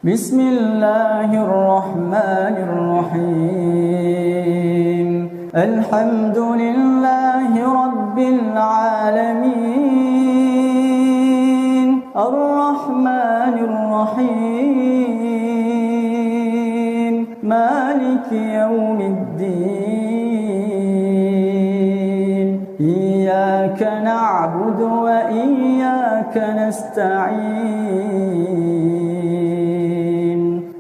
Bismillahirrahmanirrahim. Alhamdulillahi Rabbil alamin. Ar-Rahmanirrahim. Maliki yawmiddin. Iyyaka na'budu wa iyyaka nasta'in.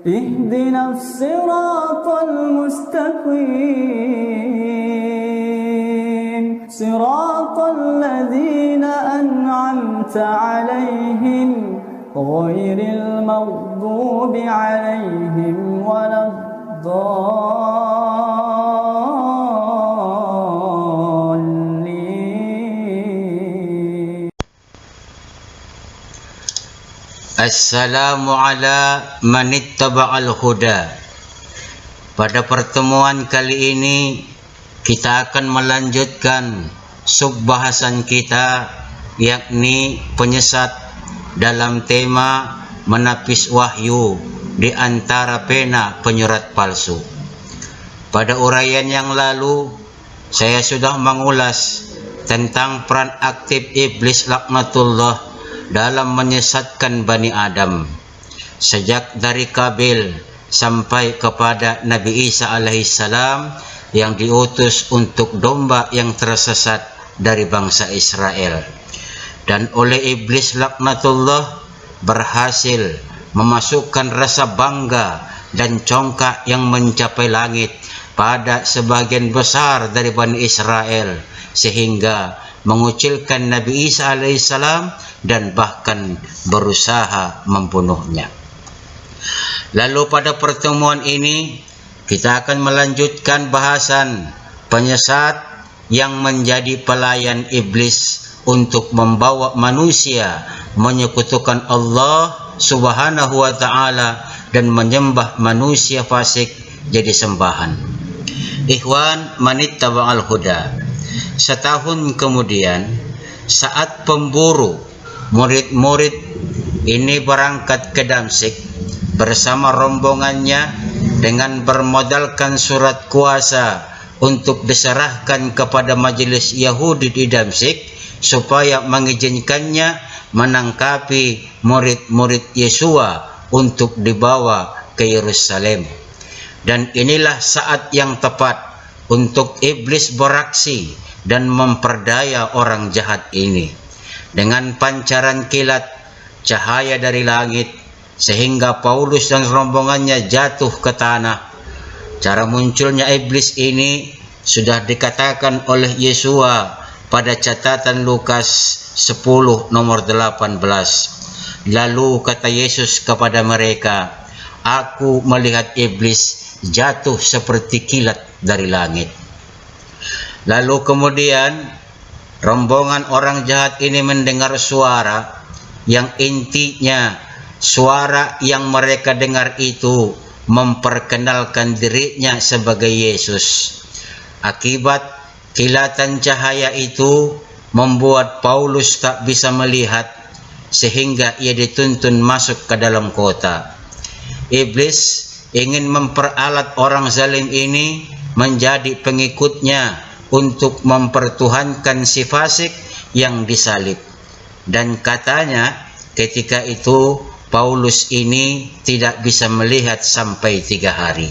Ihdinas siratal mustaqim. Siratal ladzina an'amta 'alaihim ghairil maghdubi 'alaihim waladdallin. Assalamu ala manittaba'al huda. Pada pertemuan kali ini kita akan melanjutkan subbahasan kita, yakni penyesat dalam tema menapis wahyu di antara pena penyurat palsu. Pada uraian yang lalu saya sudah mengulas tentang peran aktif iblis laknatullah dalam menyesatkan Bani Adam, sejak dari Kabil sampai kepada Nabi Isa alaihissalam yang diutus untuk domba yang tersesat dari bangsa Israel. Dan oleh iblis laknatullah berhasil memasukkan rasa bangga dan congkak yang mencapai langit pada sebagian besar dari Bani Israel, sehingga mengucilkan Nabi Isa alaihissalam dan bahkan berusaha membunuhnya. Lalu pada pertemuan ini kita akan melanjutkan bahasan penyesat yang menjadi pelayan iblis untuk membawa manusia menyekutukan Allah Subhanahu wa ta'ala dan menyembah manusia fasik jadi sembahan. Ikhwan manittaba'al huda. Setahun kemudian, saat pemburu murid-murid ini berangkat ke Damsyik bersama rombongannya dengan bermodalkan surat kuasa untuk diserahkan kepada majelis Yahudi di Damsyik supaya mengizinkannya menangkapi murid-murid Yesua untuk dibawa ke Yerusalem. Dan inilah saat yang tepat untuk iblis beraksi dan memperdaya orang jahat ini dengan pancaran kilat cahaya dari langit, sehingga Paulus dan rombongannya jatuh ke tanah. Cara munculnya iblis ini sudah dikatakan oleh Yesua pada catatan Lukas 10 nomor 18. Lalu kata Yesus kepada mereka, "Aku melihat iblis jatuh seperti kilat dari langit." Lalu kemudian rombongan orang jahat ini mendengar suara yang intinya suara yang mereka dengar itu memperkenalkan dirinya sebagai Yesus. Akibat kilatan cahaya itu membuat Paulus tak bisa melihat, sehingga ia dituntun masuk ke dalam kota. Iblis ingin memperalat orang zalim ini menjadi pengikutnya untuk mempertuhankan si fasik yang disalib. Dan katanya ketika itu Paulus ini tidak bisa melihat sampai 3 hari.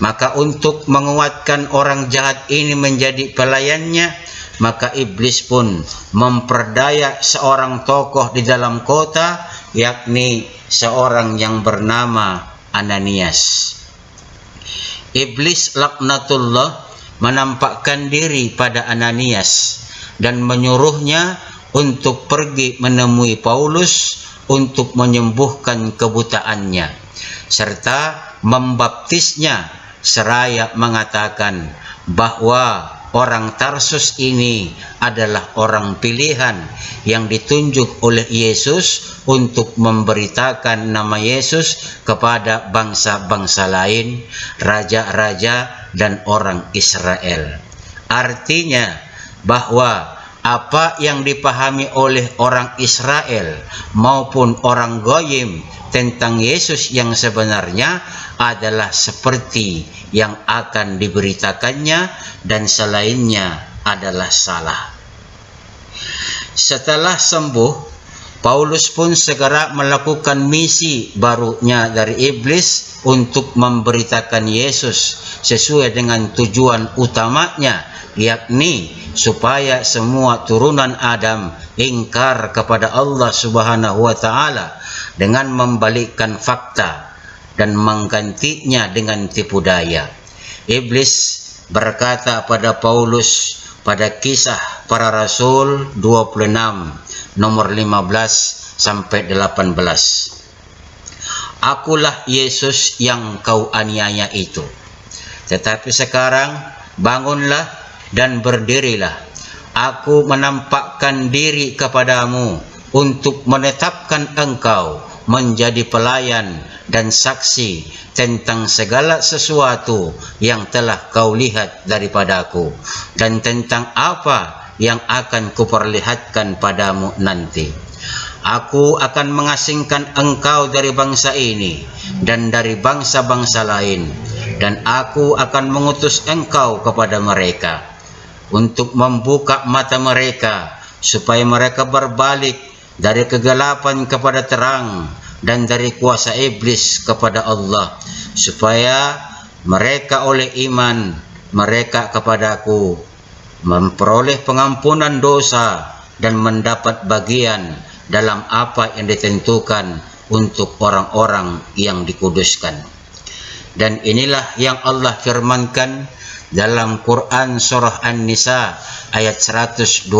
Maka untuk menguatkan orang jahat ini menjadi pelayannya, maka iblis pun memperdaya seorang tokoh di dalam kota, yakni seorang yang bernama Ananias. Iblis laknatullah menampakkan diri pada Ananias dan menyuruhnya untuk pergi menemui Paulus untuk menyembuhkan kebutaannya, serta membaptisnya, seraya mengatakan bahwa orang Tarsus ini adalah orang pilihan yang ditunjuk oleh Yesus untuk memberitakan nama Yesus kepada bangsa-bangsa lain, raja-raja dan orang Israel. Artinya bahwa apa yang dipahami oleh orang Israel maupun orang Goyim tentang Yesus yang sebenarnya adalah seperti yang akan diberitakannya, dan selainnya adalah salah. Setelah sembuh, Paulus pun segera melakukan misi barunya dari iblis untuk memberitakan Yesus sesuai dengan tujuan utamanya, yakni supaya semua turunan Adam ingkar kepada Allah Subhanahu wa taala dengan membalikkan fakta dan menggantinya dengan tipu daya. Iblis berkata pada Paulus pada Kisah Para Rasul 26 nomor 15 sampai 18. Akulah Yesus yang kau aniaya itu. Tetapi sekarang bangunlah dan berdirilah. Aku menampakkan diri kepadamu untuk menetapkan engkau menjadi pelayan dan saksi tentang segala sesuatu yang telah kau lihat daripadaku, dan tentang apa yang akan kuperlihatkan padamu nanti. Aku akan mengasingkan engkau dari bangsa ini dan dari bangsa-bangsa lain, dan aku akan mengutus engkau kepada mereka untuk membuka mata mereka supaya mereka berbalik dari kegelapan kepada terang dan dari kuasa iblis kepada Allah, supaya mereka oleh iman mereka kepadaku memperoleh pengampunan dosa dan mendapat bagian dalam apa yang ditentukan untuk orang-orang yang dikuduskan. Dan inilah yang Allah firmankan dalam Quran surah An-Nisa ayat 120.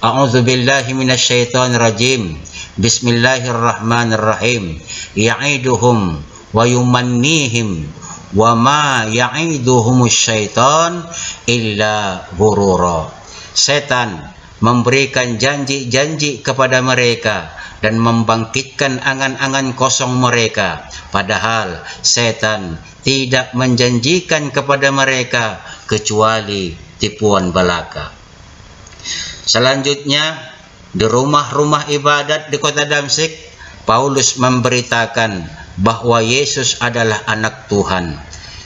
A'udzu billahi minasyaitonir rajim. Bismillahirrahmanirrahim. Ya'iduhum wa yumannihim wa ma ya'iduhumus syaitan illa ghurura. Setan memberikan janji-janji kepada mereka dan membangkitkan angan-angan kosong mereka, padahal setan tidak menjanjikan kepada mereka kecuali tipuan belaka. Selanjutnya, di rumah-rumah ibadat di kota Damsyik, Paulus memberitakan bahwa Yesus adalah anak Tuhan.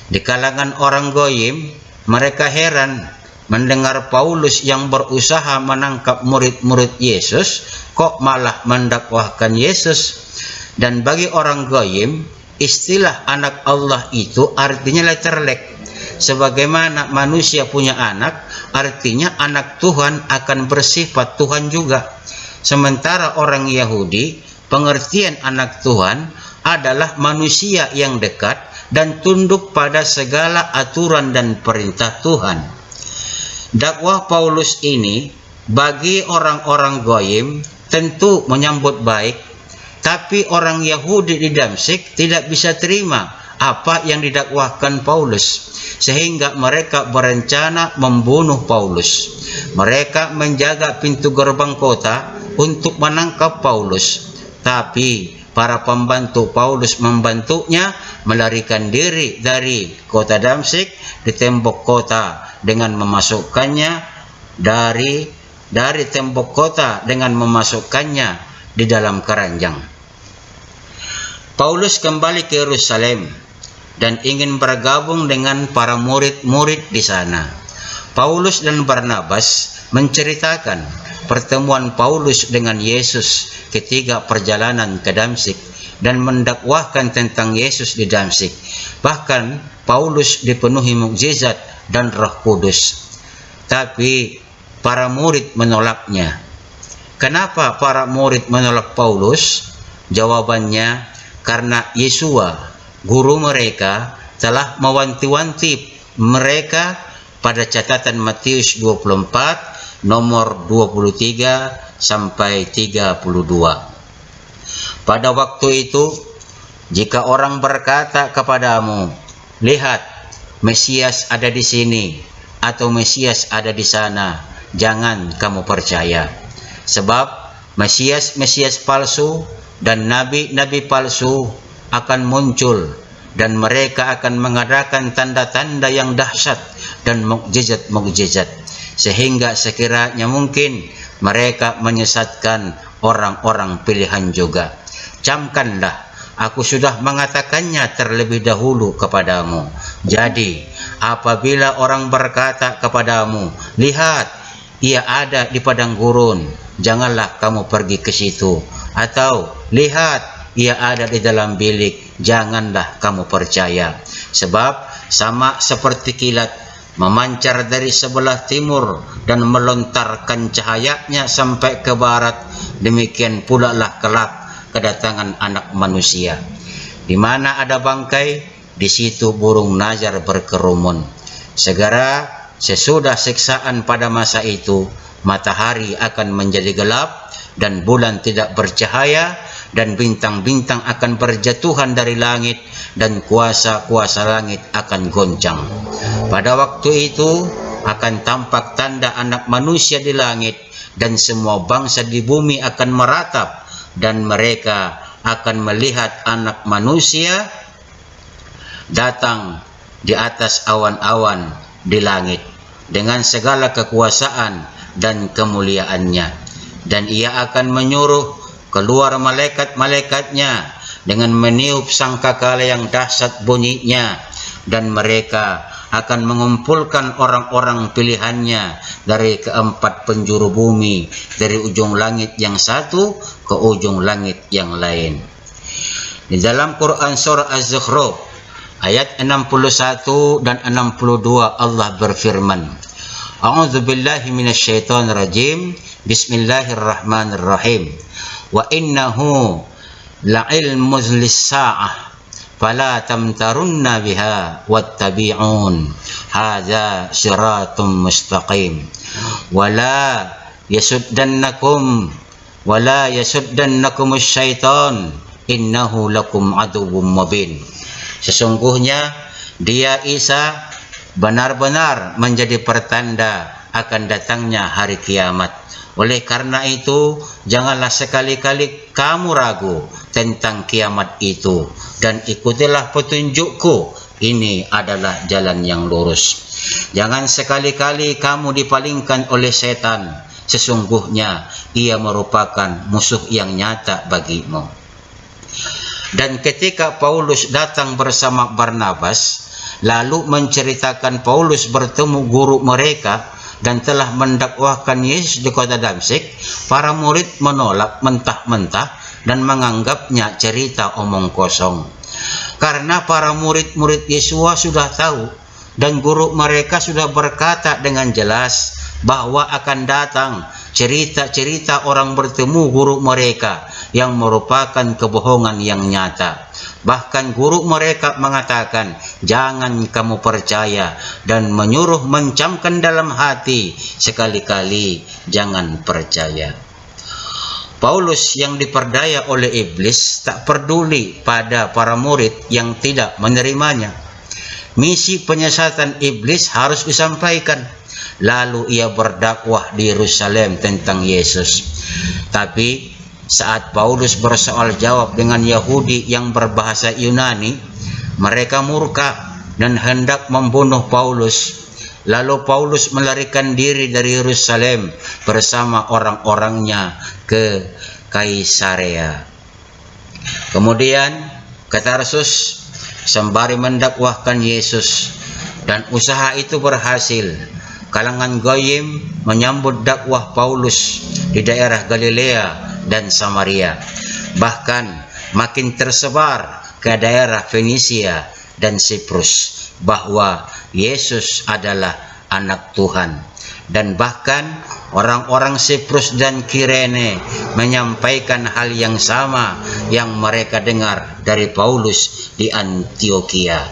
Di kalangan orang Goyim, mereka heran mendengar Paulus yang berusaha menangkap murid-murid Yesus kok malah mendakwahkan Yesus. Dan bagi orang Goyim, istilah anak Allah itu artinya letterlek. Sebagaimana manusia punya anak, artinya anak Tuhan akan bersifat Tuhan juga. Sementara orang Yahudi, pengertian anak Tuhan adalah manusia yang dekat dan tunduk pada segala aturan dan perintah Tuhan. Dakwah Paulus ini bagi orang-orang Goyim tentu menyambut baik, tapi orang Yahudi di Damsyik tidak bisa terima apa yang didakwahkan Paulus, sehingga mereka berencana membunuh Paulus. Mereka menjaga pintu gerbang kota untuk menangkap Paulus, tapi para pembantu Paulus membantunya melarikan diri dari kota Damsyik di tembok kota dengan memasukkannya dari tembok kota dengan memasukkannya di dalam keranjang. Paulus kembali ke Yerusalem dan ingin bergabung dengan para murid-murid di sana. Paulus dan Barnabas menceritakan pertemuan Paulus dengan Yesus ketika perjalanan ke Damsyik dan mendakwahkan tentang Yesus di Damsyik. Bahkan Paulus dipenuhi mukjizat dan Roh Kudus. Tapi para murid menolaknya. Kenapa para murid menolak Paulus? Jawabannya, karena Yesua, guru mereka, telah mewanti-wanti mereka pada catatan Matius 24 nomor 23 sampai 32. Pada waktu itu, jika orang berkata kepadamu, lihat, Mesias ada di sini, atau Mesias ada di sana, jangan kamu percaya. Sebab Mesias palsu dan nabi-nabi palsu akan muncul, dan mereka akan mengadakan tanda-tanda yang dahsyat dan mukjizat-mukjizat, sehingga sekiranya mungkin mereka menyesatkan orang-orang pilihan juga. Camkanlah, aku sudah mengatakannya terlebih dahulu kepadamu. Jadi, apabila orang berkata kepadamu, lihat, ia ada di padang gurun, janganlah kamu pergi ke situ. Atau, lihat, ia ada di dalam bilik, janganlah kamu percaya. Sebab, sama seperti kilat, memancar dari sebelah timur dan melontarkan cahayanya sampai ke barat, demikian pula lah kelak kedatangan Anak Manusia. Di mana ada bangkai, di situ burung nazar berkerumun. Segera sesudah siksaan pada masa itu, matahari akan menjadi gelap dan bulan tidak bercahaya, dan bintang-bintang akan berjatuhan dari langit, dan kuasa-kuasa langit akan goncang. Pada waktu itu akan tampak tanda Anak Manusia di langit, dan semua bangsa di bumi akan meratap, dan mereka akan melihat Anak Manusia datang di atas awan-awan di langit dengan segala kekuasaan dan kemuliaannya. Dan ia akan menyuruh keluar malaikat-malaikatnya dengan meniup sangkakala yang dahsyat bunyinya, dan mereka akan mengumpulkan orang-orang pilihannya dari keempat penjuru bumi, dari ujung langit yang satu ke ujung langit yang lain. Di dalam Quran surah Az-Zukhruf ayat 61 dan 62 Allah berfirman, A'udzubillahi minasyaitonirrajim, Bismillahirrahmanirrahim. Wa innahu la'ilmuz lis-sa'ah fala tamtarunna biha wattabi'un hadza siratum mustaqim wala yasuddannakum asy-syaitan innahu lakum aduwwum mubin. Sesungguhnya dia Isa benar-benar menjadi pertanda akan datangnya hari kiamat. Oleh karena itu, janganlah sekali-kali kamu ragu tentang kiamat itu, dan ikutilah petunjukku, ini adalah jalan yang lurus. Jangan sekali-kali kamu dipalingkan oleh setan, sesungguhnya ia merupakan musuh yang nyata bagimu. Dan ketika Paulus datang bersama Barnabas, lalu menceritakan Paulus bertemu guru mereka dan telah mendakwahkan Yesus di kota Damsyik, para murid menolak mentah-mentah dan menganggapnya cerita omong kosong. Karena para murid-murid Yesus sudah tahu, dan guru mereka sudah berkata dengan jelas bahwa akan datang cerita-cerita orang bertemu guru mereka yang merupakan kebohongan yang nyata. Bahkan guru mereka mengatakan, jangan kamu percaya, dan menyuruh mencamkan dalam hati, sekali-kali jangan percaya. Paulus yang diperdaya oleh iblis tak peduli pada para murid yang tidak menerimanya. Misi penyesatan iblis harus disampaikan. Lalu ia berdakwah di Yerusalem tentang Yesus. Tapi saat Paulus bersoal jawab dengan Yahudi yang berbahasa Yunani, mereka murka dan hendak membunuh Paulus. Lalu Paulus melarikan diri dari Yerusalem bersama orang-orangnya ke Kaisarea. Kemudian ke Tarsus sembari mendakwahkan Yesus, dan usaha itu berhasil. Kalangan Goyim menyambut dakwah Paulus di daerah Galilea dan Samaria. Bahkan makin tersebar ke daerah Fenisia dan Siprus bahwa Yesus adalah anak Tuhan. Dan bahkan orang-orang Siprus dan Kirene menyampaikan hal yang sama yang mereka dengar dari Paulus di Antioquia.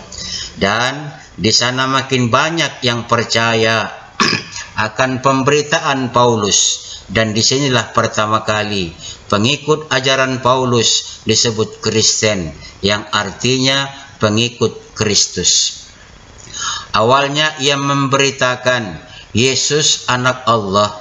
Dan di sana makin banyak yang percaya akan pemberitaan Paulus, dan disinilah pertama kali pengikut ajaran Paulus disebut Kristen, yang artinya pengikut Kristus. Awalnya ia memberitakan Yesus anak Allah,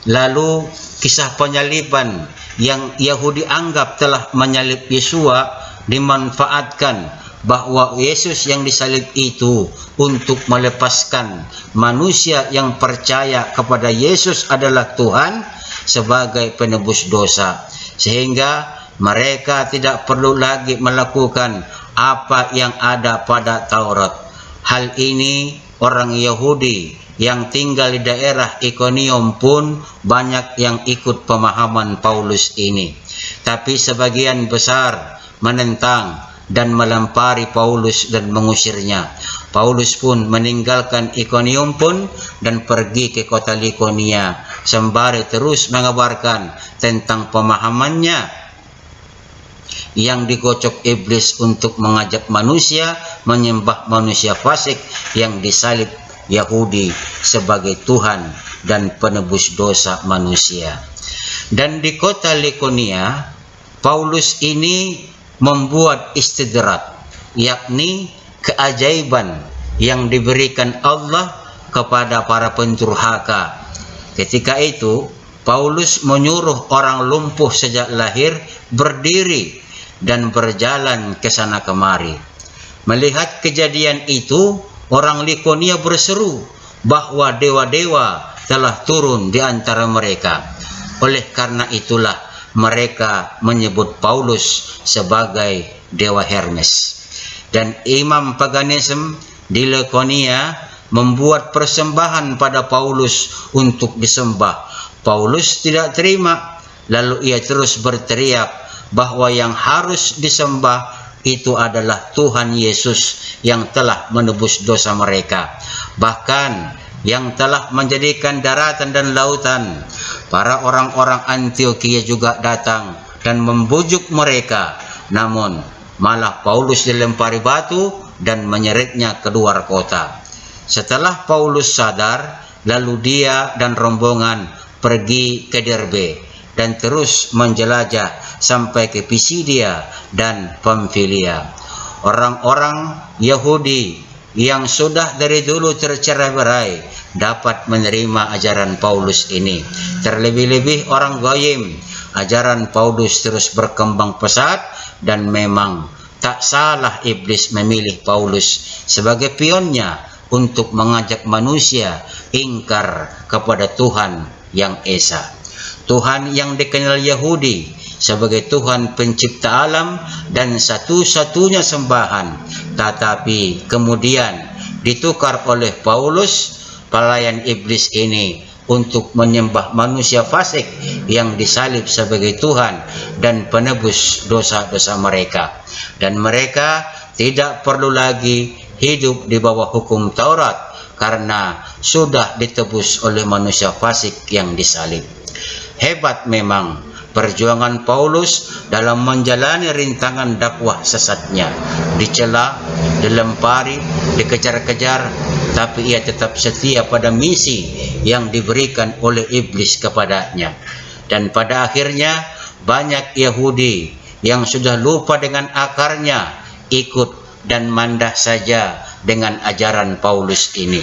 lalu kisah penyaliban yang Yahudi anggap telah menyalib Yesua dimanfaatkan bahwa Yesus yang disalib itu untuk melepaskan manusia yang percaya kepada Yesus adalah Tuhan sebagai penebus dosa, sehingga mereka tidak perlu lagi melakukan apa yang ada pada Taurat. Hal ini orang Yahudi yang tinggal di daerah Ikonium pun banyak yang ikut pemahaman Paulus ini. Tapi sebagian besar menentang dan melempari Paulus dan mengusirnya. Paulus pun meninggalkan Ikonium pun dan pergi ke kota Likonia sembari terus mengabarkan tentang pemahamannya yang digocok iblis untuk mengajak manusia menyembah manusia fasik yang disalib Yahudi sebagai Tuhan dan penebus dosa manusia. Dan di kota Likonia, Paulus ini membuat istidrak, yakni keajaiban yang diberikan Allah kepada para pendurhaka. Ketika itu, Paulus menyuruh orang lumpuh sejak lahir berdiri dan berjalan ke sana kemari. Melihat kejadian itu, orang Likonia berseru bahwa dewa-dewa telah turun di antara mereka. Oleh karena itulah mereka menyebut Paulus sebagai dewa Hermes. Dan imam paganisme di Likonia membuat persembahan pada Paulus untuk disembah. Paulus tidak terima, lalu ia terus berteriak bahwa yang harus disembah itu adalah Tuhan Yesus yang telah menebus dosa mereka, bahkan yang telah menjadikan daratan dan lautan. Para orang-orang Antiokhia juga datang dan membujuk mereka, namun malah Paulus dilempari batu dan menyeretnya keluar kota. Setelah Paulus sadar, lalu dia dan rombongan pergi ke Derbe dan terus menjelajah sampai ke Pisidia dan Pamfilia. Orang-orang Yahudi yang sudah dari dulu tercerai-berai dapat menerima ajaran Paulus ini. Terlebih-lebih orang Goyim, ajaran Paulus terus berkembang pesat, dan memang tak salah iblis memilih Paulus sebagai pionnya untuk mengajak manusia ingkar kepada Tuhan yang Esa. Tuhan yang dikenal Yahudi sebagai Tuhan pencipta alam dan satu-satunya sembahan, tetapi kemudian ditukar oleh Paulus, pelayan iblis ini, untuk menyembah manusia fasik yang disalib sebagai Tuhan dan penebus dosa-dosa mereka. Dan mereka tidak perlu lagi hidup di bawah hukum Taurat karena sudah ditebus oleh manusia fasik yang disalib. Hebat memang perjuangan Paulus dalam menjalani rintangan dakwah sesatnya. Dicela, dilempari, dikejar-kejar, tapi ia tetap setia pada misi yang diberikan oleh iblis kepadanya. Dan pada akhirnya banyak Yahudi yang sudah lupa dengan akarnya ikut dan mandah saja dengan ajaran Paulus ini.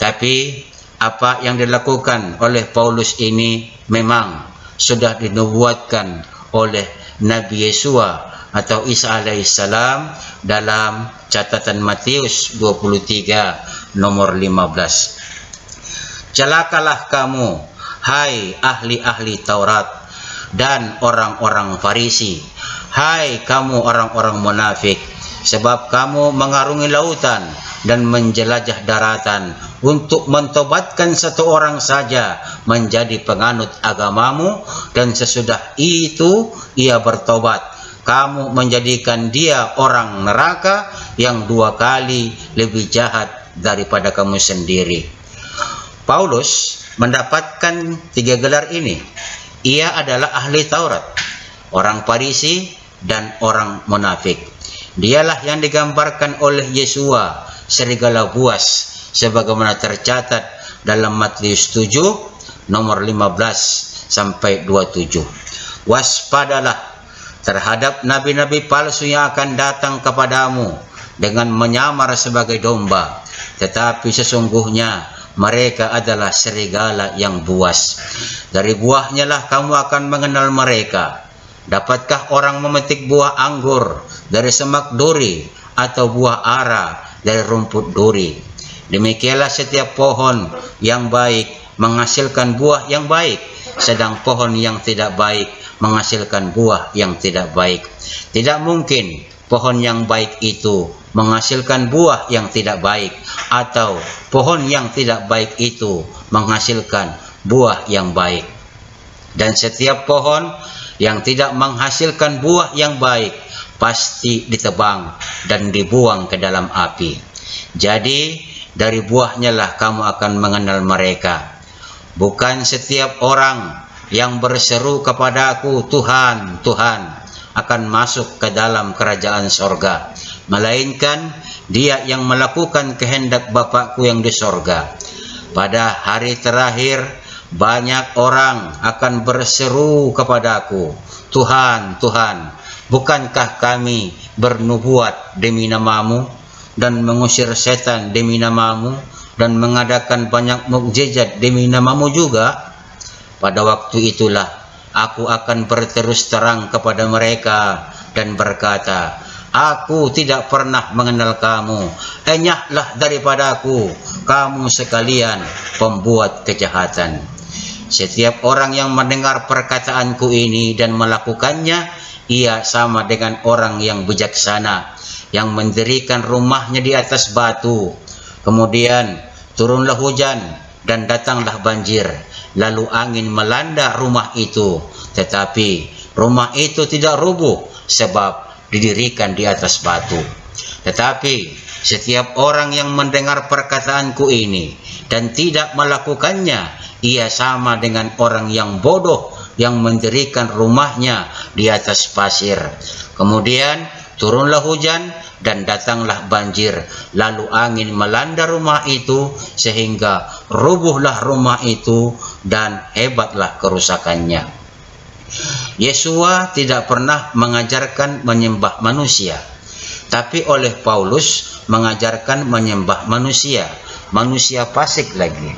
Tapi apa yang dilakukan oleh Paulus ini memang sudah dinubuatkan oleh Nabi Yesua atau Isa alaihissalam dalam catatan Matius 23 nomor 15. Celakalah kamu, hai ahli-ahli Taurat dan orang-orang Farisi, hai kamu orang-orang munafik, sebab kamu mengarungi lautan dan menjelajah daratan untuk mentobatkan satu orang saja menjadi penganut agamamu, dan sesudah itu ia bertobat, kamu menjadikan dia orang neraka yang 2 kali lebih jahat daripada kamu sendiri. Paulus mendapatkan 3 gelar ini. Ia adalah ahli Taurat, orang Farisi, dan orang munafik. Dialah yang digambarkan oleh Yesua serigala buas sebagaimana tercatat dalam Matius 7 nomor 15 sampai 27. Waspadalah terhadap nabi-nabi palsu yang akan datang kepadamu dengan menyamar sebagai domba, tetapi sesungguhnya mereka adalah serigala yang buas. Dari buahnya lah kamu akan mengenal mereka. Dapatkah orang memetik buah anggur dari semak duri atau buah ara dari rumput duri. Demikianlah setiap pohon yang baik menghasilkan buah yang baik, sedang pohon yang tidak baik menghasilkan buah yang tidak baik. Tidak mungkin pohon yang baik itu menghasilkan buah yang tidak baik, atau pohon yang tidak baik itu menghasilkan buah yang baik. Dan setiap pohon yang tidak menghasilkan buah yang baik pasti ditebang dan dibuang ke dalam api. Jadi dari buahnya lah kamu akan mengenal mereka. Bukan setiap orang yang berseru kepadaku, Tuhan, Tuhan, akan masuk ke dalam kerajaan sorga, melainkan dia yang melakukan kehendak Bapakku yang di sorga. Pada hari terakhir, banyak orang akan berseru kepadaku, Tuhan, Tuhan, bukankah kami bernubuat demi namamu dan mengusir setan demi namamu dan mengadakan banyak mukjizat demi namamu juga? Pada waktu itulah aku akan berterus terang kepada mereka dan berkata, aku tidak pernah mengenal kamu. Enyahlah daripadaku, kamu sekalian pembuat kejahatan. Setiap orang yang mendengar perkataanku ini dan melakukannya, ia sama dengan orang yang bijaksana, yang mendirikan rumahnya di atas batu. Kemudian turunlah hujan dan datanglah banjir. Lalu angin melanda rumah itu, tetapi rumah itu tidak rubuh sebab didirikan di atas batu. Tetapi setiap orang yang mendengar perkataanku ini dan tidak melakukannya, ia sama dengan orang yang bodoh yang mendirikan rumahnya di atas pasir. Kemudian turunlah hujan dan datanglah banjir, lalu angin melanda rumah itu sehingga rubuhlah rumah itu dan hebatlah kerusakannya. Yesua tidak pernah mengajarkan menyembah manusia, tapi oleh Paulus mengajarkan menyembah manusia, manusia fasik lagi.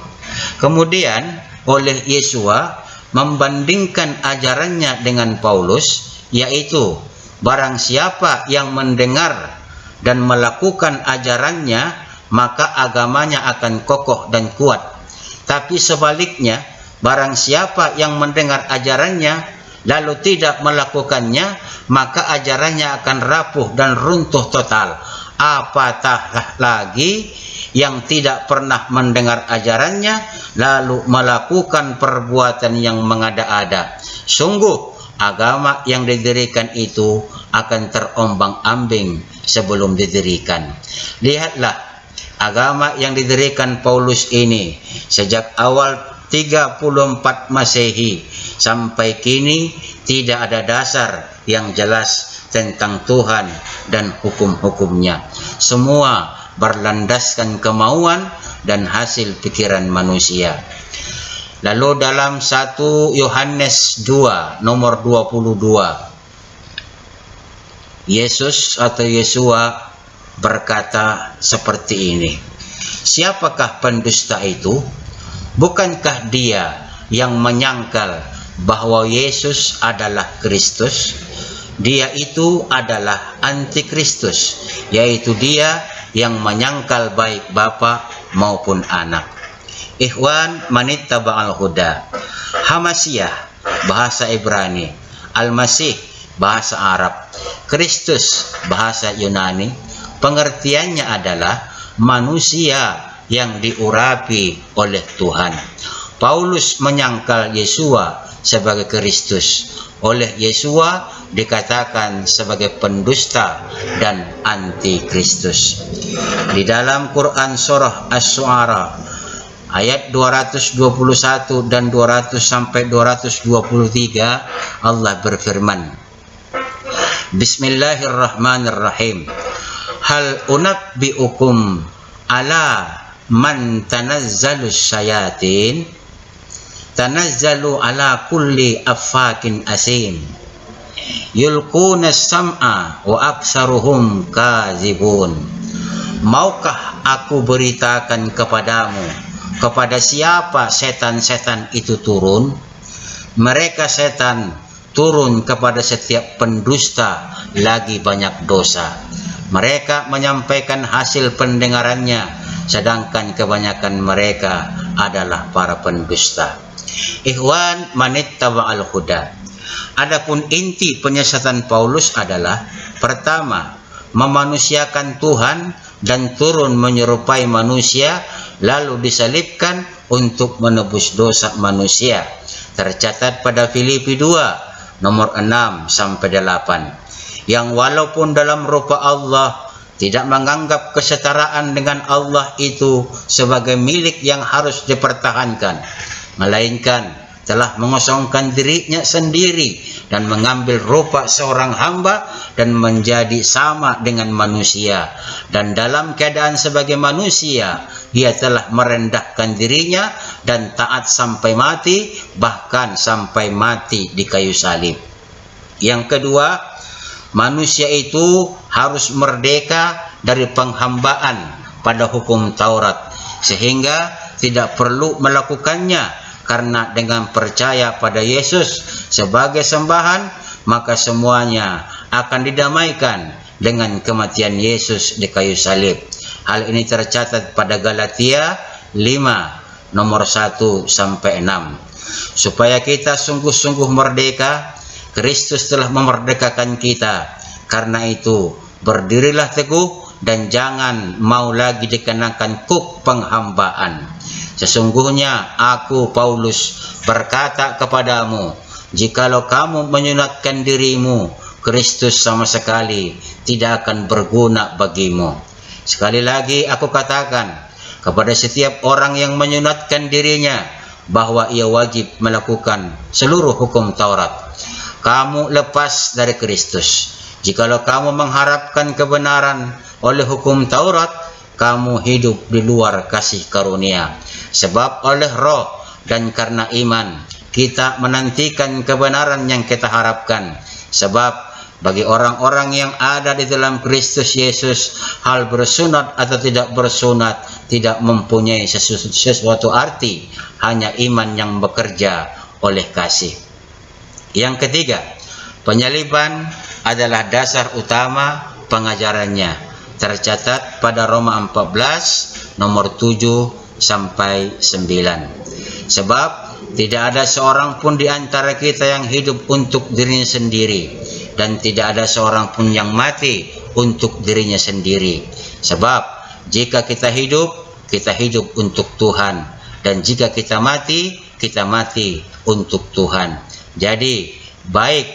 Kemudian oleh Yesua membandingkan ajarannya dengan Paulus, yaitu barang siapa yang mendengar dan melakukan ajarannya, maka agamanya akan kokoh dan kuat. Tapi sebaliknya, barang siapa yang mendengar ajarannya lalu tidak melakukannya, maka ajarannya akan rapuh dan runtuh total. Apatah lagi yang tidak pernah mendengar ajarannya lalu melakukan perbuatan yang mengada-ada. Sungguh agama yang didirikan itu akan terombang-ambing sebelum didirikan. Lihatlah agama yang didirikan Paulus ini sejak awal 34 Masehi sampai kini tidak ada dasar yang jelas tentang Tuhan dan hukum-hukumnya. Semua berlandaskan kemauan dan hasil pikiran manusia. Lalu dalam 1 Yohanes 2 nomor 22, Yesus atau Yesua berkata seperti ini, siapakah pendusta itu? Bukankah dia yang menyangkal bahwa Yesus adalah Kristus? Dia itu adalah antikristus, yaitu dia yang menyangkal baik Bapa maupun Anak. Ikhwan manittaba'al huda. Hamasiyah bahasa Ibrani, Al-Masih bahasa Arab, Kristus bahasa Yunani. Pengertiannya adalah manusia yang diurapi oleh Tuhan. Paulus menyangkal Yesua sebagai Kristus. Oleh Yesua dikatakan sebagai pendusta dan antikristus. Di dalam Quran surah Asy-Syu'ara ayat 221 dan 200 sampai 223, Allah berfirman, Bismillahirrahmanirrahim. Hal unabbi'ukum ala man tanazzalus syayatin? Tanazzalu ala kulli affakin asim. Yulquna sam'a wa aksaruhum kazibun. Maukah aku beritakan kepadamu kepada siapa setan-setan itu turun? Mereka setan turun kepada setiap pendusta lagi banyak dosa. Mereka menyampaikan hasil pendengarannya, sedangkan kebanyakan mereka adalah para pendusta. Ikhwan manittaba'al huda. Adapun inti penyesatan Paulus adalah pertama, memanusiakan Tuhan dan turun menyerupai manusia, lalu disalibkan untuk menebus dosa manusia. Tercatat pada Filipi 2 nomor 6 sampai 8. Yang walaupun dalam rupa Allah tidak menganggap kesetaraan dengan Allah itu sebagai milik yang harus dipertahankan, melainkan telah mengosongkan dirinya sendiri dan mengambil rupa seorang hamba dan menjadi sama dengan manusia. Dan dalam keadaan sebagai manusia, ia telah merendahkan dirinya dan taat sampai mati, bahkan sampai mati di kayu salib. Yang kedua, manusia itu harus merdeka dari penghambaan pada hukum Taurat, sehingga tidak perlu melakukannya. Karena dengan percaya pada Yesus sebagai sembahan, maka semuanya akan didamaikan dengan kematian Yesus di kayu salib. Hal ini tercatat pada Galatia 5 nomor 1 sampai 6. Supaya kita sungguh-sungguh merdeka, Kristus telah memerdekakan kita. Karena itu, berdirilah teguh dan jangan mau lagi dikenakan kuk penghambaan. Sesungguhnya aku, Paulus, berkata kepadamu, jikalau kamu menyunatkan dirimu, Kristus sama sekali tidak akan berguna bagimu. Sekali lagi aku katakan kepada setiap orang yang menyunatkan dirinya bahwa ia wajib melakukan seluruh hukum Taurat. Kamu lepas dari Kristus. Jikalau kamu mengharapkan kebenaran oleh hukum Taurat, kamu hidup di luar kasih karunia. Sebab oleh roh dan karena iman, kita menantikan kebenaran yang kita harapkan. Sebab bagi orang-orang yang ada di dalam Kristus Yesus, hal bersunat atau tidak bersunat tidak mempunyai sesuatu arti, hanya iman yang bekerja oleh kasih. Yang ketiga, penyaliban adalah dasar utama pengajarannya. Tercatat pada Roma 14 nomor 7 sampai 9. Sebab tidak ada seorang pun di antara kita yang hidup untuk dirinya sendiri, dan tidak ada seorang pun yang mati untuk dirinya sendiri. Sebab jika kita hidup untuk Tuhan, dan jika kita mati untuk Tuhan. Jadi baik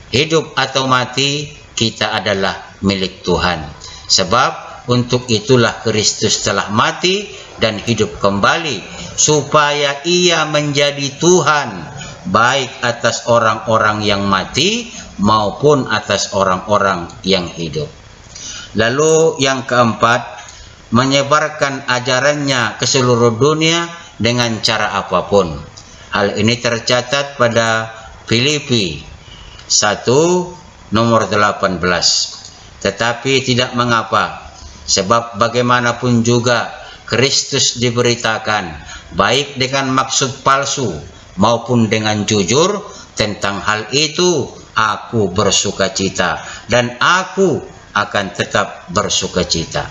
hidup atau mati, kita adalah milik Tuhan. Sebab untuk itulah Kristus telah mati dan hidup kembali, supaya ia menjadi Tuhan baik atas orang-orang yang mati maupun atas orang-orang yang hidup. Lalu yang keempat, menyebarkan ajarannya ke seluruh dunia dengan cara apapun. Hal ini tercatat pada Filipi 1 nomor 18. Tetapi tidak mengapa, sebab bagaimanapun juga Kristus diberitakan, baik dengan maksud palsu maupun dengan jujur. Tentang hal itu aku bersukacita, dan aku akan tetap bersukacita.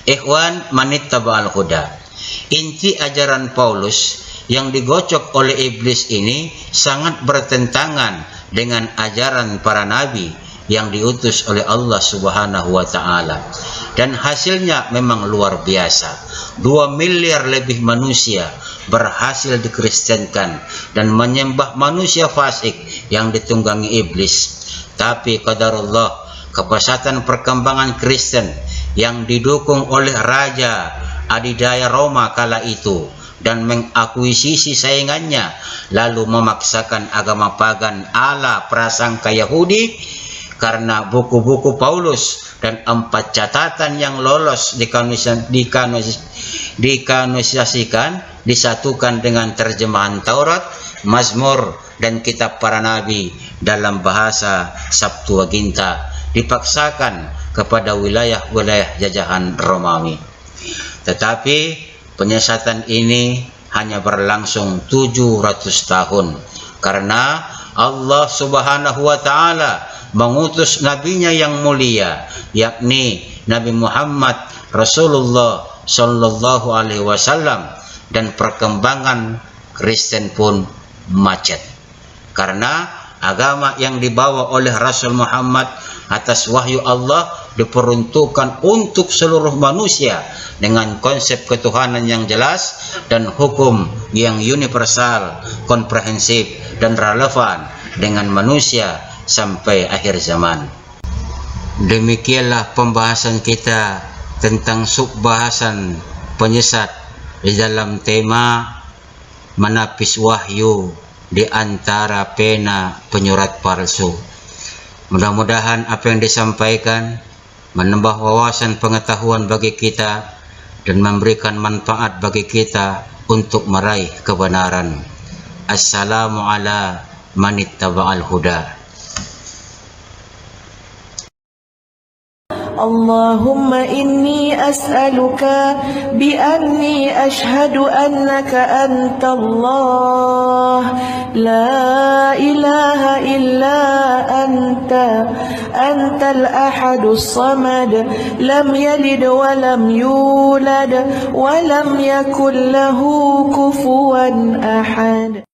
Ikhwan manittaba'al huda. Inti ajaran Paulus yang digocok oleh iblis ini sangat bertentangan dengan ajaran para nabi yang diutus oleh Allah Subhanahu wa Ta'ala, dan hasilnya memang luar biasa. 2 miliar lebih manusia berhasil dikristenkan dan menyembah manusia fasik yang ditunggangi iblis. Tapi qadarullah, kepesatan perkembangan Kristen yang didukung oleh Raja Adidaya Roma kala itu dan mengakuisisi saingannya, lalu memaksakan agama pagan ala prasangka Yahudi. Karena buku-buku Paulus dan 4 catatan yang lolos dikanosasikan, disatukan dengan terjemahan Taurat, Mazmur, dan kitab para nabi dalam bahasa Septuaginta, dipaksakan kepada wilayah-wilayah jajahan Romawi. Tetapi penyesatan ini hanya berlangsung 700 tahun, karena Allah Subhanahu wa Ta'ala mengutus nabinya yang mulia, yakni Nabi Muhammad Rasulullah Sallallahu Alaihi Wasallam, dan perkembangan Kristen pun macet. Karena agama yang dibawa oleh Rasul Muhammad atas wahyu Allah diperuntukkan untuk seluruh manusia dengan konsep ketuhanan yang jelas dan hukum yang universal, komprehensif, dan relevan dengan manusia sampai akhir zaman. Demikianlah pembahasan kita tentang subbahasan penyesat di dalam tema menapis wahyu di antara pena penyurat palsu. Mudah-mudahan apa yang disampaikan menambah wawasan pengetahuan bagi kita dan memberikan manfaat bagi kita untuk meraih kebenaran. Assalamu ala manittaba'al huda. اللهم إني أسألك بأني أشهد أنك أنت الله لا إله إلا أنت الأحد الصمد لم يلد ولم يولد ولم يكن له كفوا أحد.